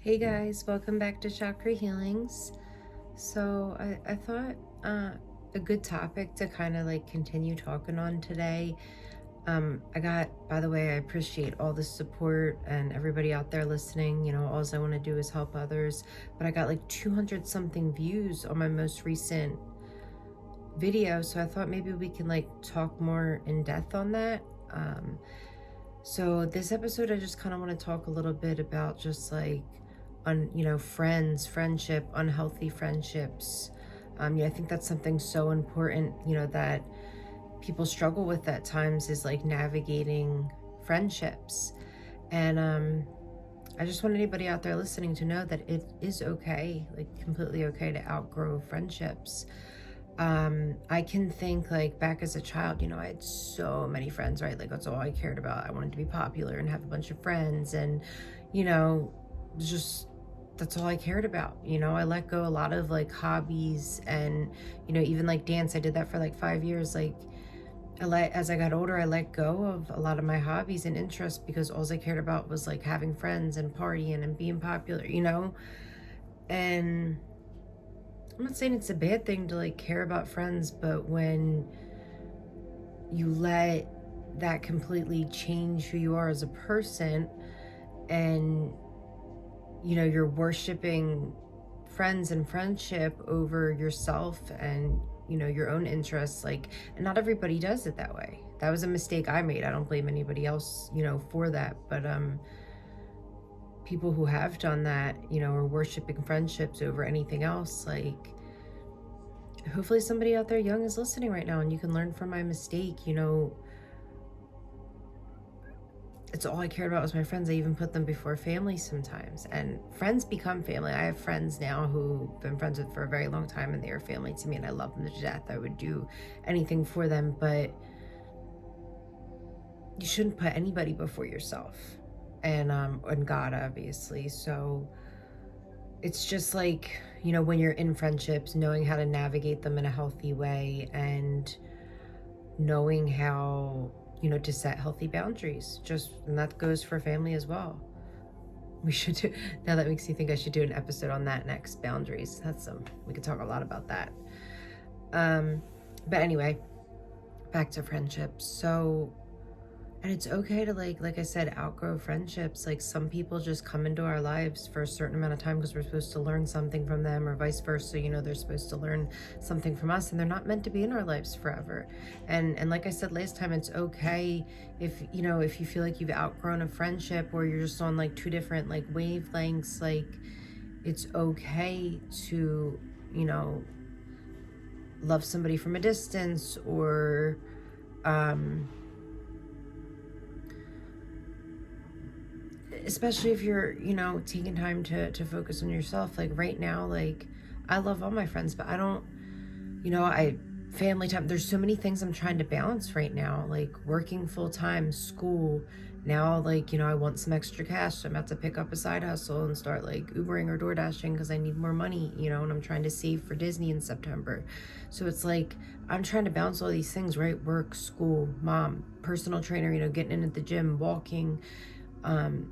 Hey guys, welcome back to Chakra Healings. So I thought a good topic to kind of like continue talking on today. By the way, I appreciate all the support and everybody out there listening. All I want to do is help others. But I got like 200 something views on my most recent video. So I thought maybe we can like talk more in depth on that. So this episode, I just kind of want to talk a little bit about just like friendship, unhealthy friendships. I think that's something so important, that people struggle with at times, is like navigating friendships. And I just want anybody out there listening to know that it is okay, like completely okay, to outgrow friendships. I can think like back as a child, I had so many friends, right? Like that's all I cared about. I wanted to be popular and have a bunch of friends, and just that's all I cared about. I let go a lot of like hobbies, and even like dance. I did that for like 5 years. Like as I got older, I let go of a lot of my hobbies and interests because all I cared about was like having friends and partying and being popular, and I'm not saying it's a bad thing to like care about friends, but when you let that completely change who you are as a person, and you're worshiping friends and friendship over yourself and your own interests, like, and not everybody does it that way. That was a mistake I made. I don't blame anybody else for that, but people who have done that, are worshiping friendships over anything else. Like, hopefully somebody out there young is listening right now and you can learn from my mistake. It's all I cared about was my friends. I even put them before family sometimes, and friends become family. I have friends now who I've been friends with for a very long time, and they are family to me, and I love them to death. I would do anything for them, but you shouldn't put anybody before yourself and God, obviously. So it's just like, when you're in friendships, knowing how to navigate them in a healthy way, and knowing how to set healthy boundaries. And that goes for family as well. We should do, now that makes me think I should do an episode on that next, boundaries. We could talk a lot about that. But anyway, back to friendships. So, and it's okay to like I said, outgrow friendships. Like, some people just come into our lives for a certain amount of time because we're supposed to learn something from them, or vice versa. They're supposed to learn something from us, and they're not meant to be in our lives forever. And like I said last time, it's okay if you feel like you've outgrown a friendship, or you're just on like two different like wavelengths. Like, it's okay to love somebody from a distance, or especially if you're taking time to focus on yourself. Like right now, like, I love all my friends, but I don't I family time, there's so many things I'm trying to balance right now, like working full-time, school now. Like, I want some extra cash, so I'm about to pick up a side hustle and start like Ubering or Door Dashing because I need more money, and I'm trying to save for Disney in September. So it's like I'm trying to balance all these things, right? Work, school, mom, personal trainer, getting in at the gym, walking,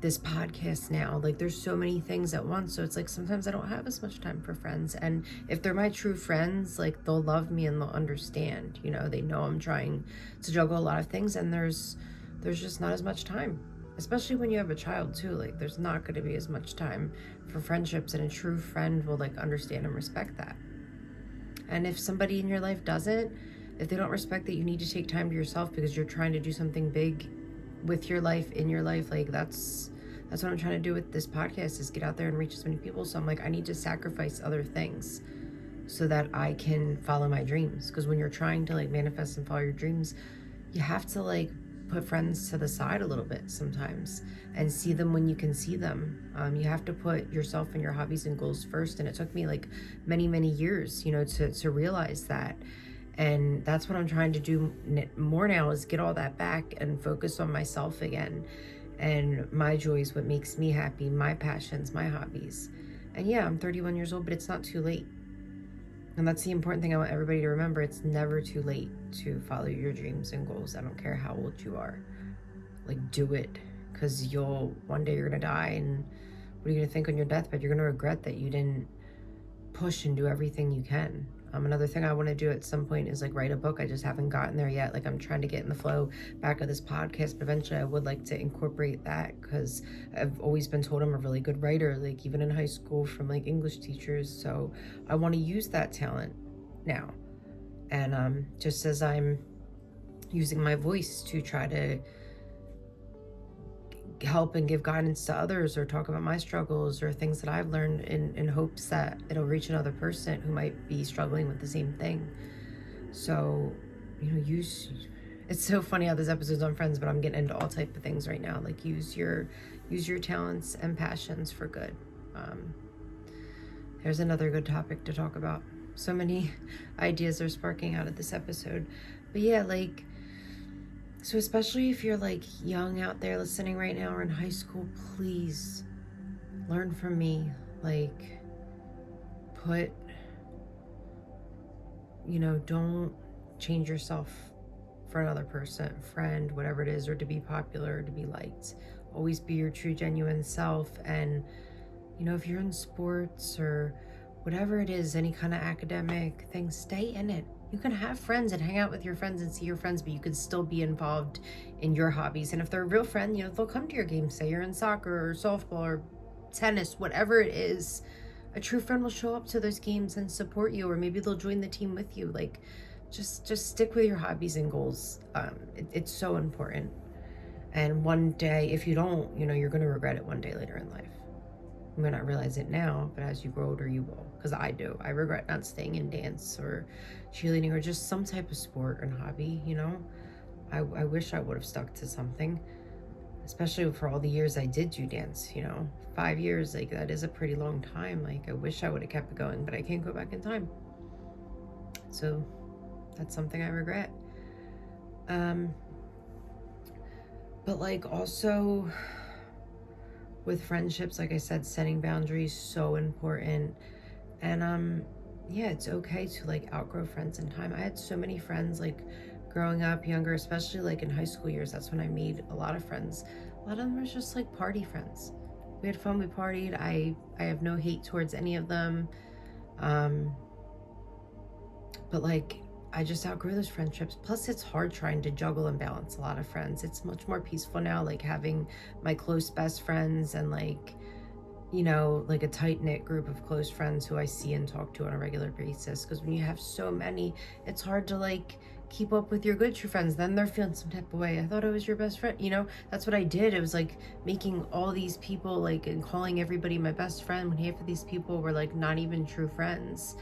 this podcast now. Like, there's so many things at once, so it's like sometimes I don't have as much time for friends. And if they're my true friends, like, they'll love me and they'll understand. They know I'm trying to juggle a lot of things, and there's just not as much time, especially when you have a child too. Like, there's not going to be as much time for friendships, and a true friend will like understand and respect that. And if somebody in your life doesn't, if they don't respect that you need to take time to yourself because you're trying to do something big with your life, in your life, like that's what I'm trying to do with this podcast, is get out there and reach as many people. So I'm like, I need to sacrifice other things so that I can follow my dreams. Because when you're trying to like manifest and follow your dreams, you have to like put friends to the side a little bit sometimes and see them when you can see them. You have to put yourself and your hobbies and goals first, and it took me like many years to realize that. And that's what I'm trying to do more now, is get all that back and focus on myself again, and my joys, what makes me happy, my passions, my hobbies. And yeah, I'm 31 years old, but it's not too late. And that's the important thing I want everybody to remember. It's never too late to follow your dreams and goals. I don't care how old you are. Like, do it, because one day you're gonna die, and What are you going to think on your deathbed? You're going to regret that you didn't push and do everything you can. Another thing I want to do at some point is like write a book. I just haven't gotten there yet. Like I'm trying to get in the flow back of this podcast, but eventually I would like to incorporate that, because I've always been told I'm a really good writer, like even in high school from like English teachers. So I want to use that talent now. And just as I'm using my voice to try to help and give guidance to others, or talk about my struggles or things that I've learned, in hopes that it'll reach another person who might be struggling with the same thing. So, it's so funny how this episode's on friends, but I'm getting into all type of things right now. Like use your talents and passions for good. There's another good topic to talk about. So many ideas are sparking out of this episode. But yeah, like, so especially if you're like young out there listening right now, or in high school, please learn from me. Like, don't change yourself for another person, friend, whatever it is, or to be popular, to be liked. Always be your true, genuine self. And, if you're in sports or whatever it is, any kind of academic thing, stay in it. You can have friends and hang out with your friends and see your friends, but you can still be involved in your hobbies. And if they're a real friend, they'll come to your games. Say you're in soccer or softball or tennis, whatever it is, a true friend will show up to those games and support you, or maybe they'll join the team with you. Like, just stick with your hobbies and goals. It's so important. And one day, if you don't, you're going to regret it one day later in life. You might not realize it now, but as you grow older, you will. Because I do. I regret not staying in dance or cheerleading or just some type of sport and hobby, I wish I would have stuck to something, especially for all the years I did do dance, 5 years, like that is a pretty long time. Like I wish I would have kept it going, but I can't go back in time. So that's something I regret. But like also with friendships, like I said, setting boundaries, so important. And yeah, it's okay to like outgrow friends in time. I had so many friends like growing up younger, especially like in high school years. That's when I made a lot of friends. A lot of them were just like party friends. We had fun, we partied. I have no hate towards any of them. But like I just outgrew those friendships. Plus it's hard trying to juggle and balance a lot of friends. It's much more peaceful now, like having my close best friends and like a tight-knit group of close friends who I see and talk to on a regular basis. Because when you have so many, it's hard to like keep up with your good true friends. Then they're feeling some type of way. I thought I was your best friend. That's what I did. It was like making all these people like, and calling everybody my best friend when half of these people were like not even true friends.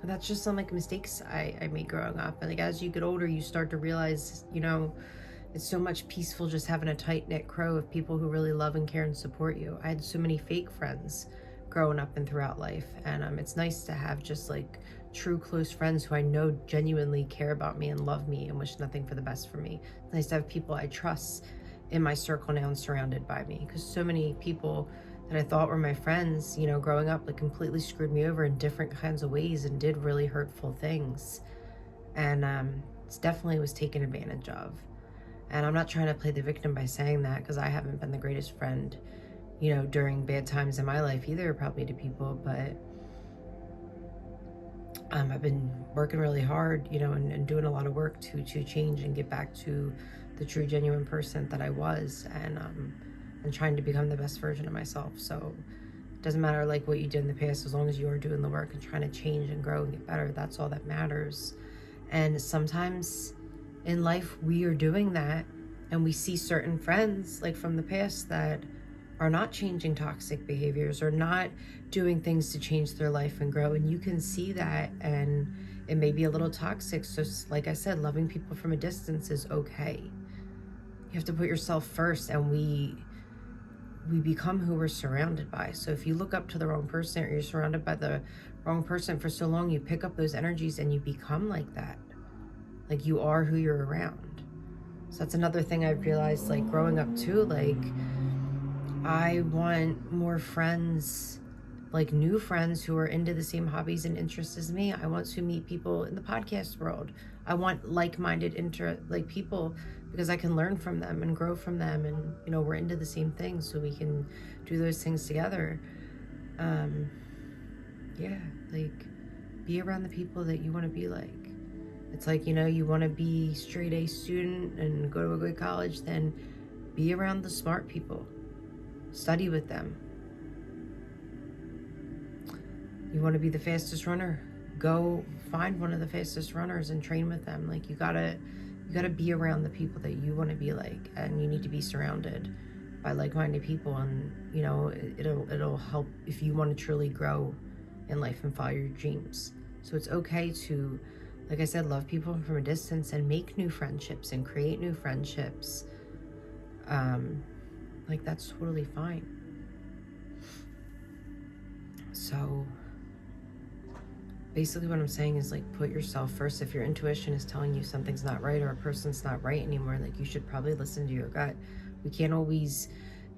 That's just some like mistakes I made growing up. And like as you get older, you start to realize, it's so much peaceful just having a tight-knit crew of people who really love and care and support you. I had so many fake friends growing up and throughout life. And it's nice to have just like true close friends who I know genuinely care about me and love me and wish nothing for the best for me. It's nice to have people I trust in my circle now and surrounded by me. Because so many people that I thought were my friends, growing up, like completely screwed me over in different kinds of ways and did really hurtful things. And it's definitely was taken advantage of. And I'm not trying to play the victim by saying that, because I haven't been the greatest friend, during bad times in my life either, probably to people. But I've been working really hard, and doing a lot of work to change and get back to the true, genuine person that I was, and trying to become the best version of myself. So it doesn't matter like what you did in the past, as long as you are doing the work and trying to change and grow and get better. That's all that matters. And sometimes in life we are doing that, and we see certain friends like from the past that are not changing toxic behaviors or not doing things to change their life and grow, and you can see that, and it may be a little toxic. So like I said, loving people from a distance is okay. You have to put yourself first, and we become who we're surrounded by. So if you look up to the wrong person, or you're surrounded by the wrong person for so long, you pick up those energies and you become like that. Like you are who you're around. So that's another thing I've realized, like growing up too, like I want more friends like new friends who are into the same hobbies and interests as me. I want to meet people in the podcast world. I want like-minded people, because I can learn from them and grow from them, and we're into the same things, so we can do those things together. Yeah, like, be around the people that you want to be like. It's like, you want to be straight A student and go to a good college, then be around the smart people. Study with them. You want to be the fastest runner? Go find one of the fastest runners and train with them. Like, you gotta be around the people that you want to be like, and you need to be surrounded by like-minded people, and it'll help if you want to truly grow in life and follow your dreams. So it's okay to, like I said, love people from a distance and make new friendships and create new friendships. Like, that's totally fine. So basically what I'm saying is, like, put yourself first. If your intuition is telling you something's not right or a person's not right anymore, like, you should probably listen to your gut. We can't always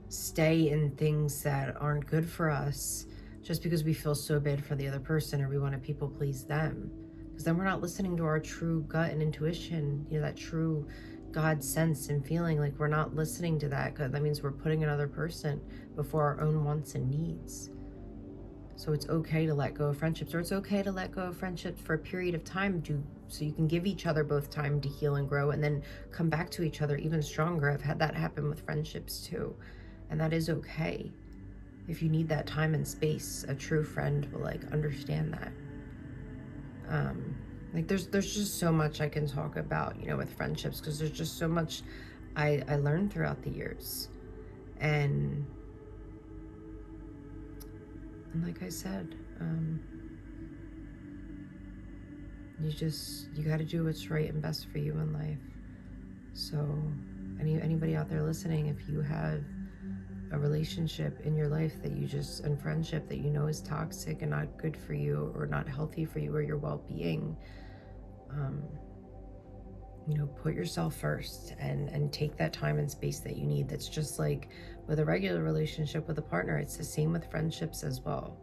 stay in things that aren't good for us just because we feel so bad for the other person or we want to people please them, because then we're not listening to our true gut and intuition, that true God sense and feeling. Like, we're not listening to that, because that means we're putting another person before our own wants and needs. So it's okay to let go of friendships, or it's okay to let go of friendships for a period of time so you can give each other both time to heal and grow, and then come back to each other even stronger. I've had that happen with friendships too, and that is okay. If you need that time and space, a true friend will, like, understand that. Like, there's just so much I can talk about, with friendships, because there's just so much I learned throughout the years. And like I said, you got to do what's right and best for you in life. So anybody out there listening, if you have a relationship in your life and friendship that is toxic and not good for you, or not healthy for you or your well-being, put yourself first and take that time and space that you need. That's just like with a regular relationship with a partner. It's the same with friendships as well.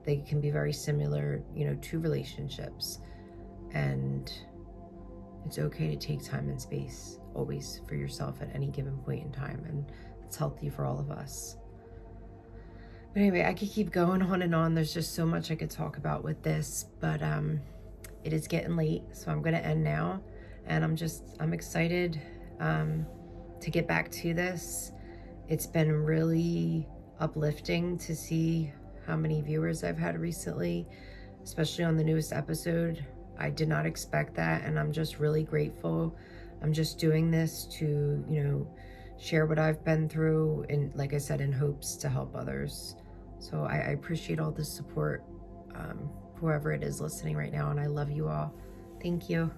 They can be very similar, to relationships, and it's okay to take time and space always for yourself at any given point in time, and it's healthy for all of us. But anyway, I could keep going on and on. There's just so much I could talk about with this, but it is getting late, so I'm going to end now. And I'm excited to get back to this. It's been really uplifting to see how many viewers I've had recently, especially on the newest episode. I did not expect that, and I'm just really grateful. I'm just doing this to, share what I've been through, and like I said, in hopes to help others. So I appreciate all the support, whoever it is listening right now, and I love you all. Thank you.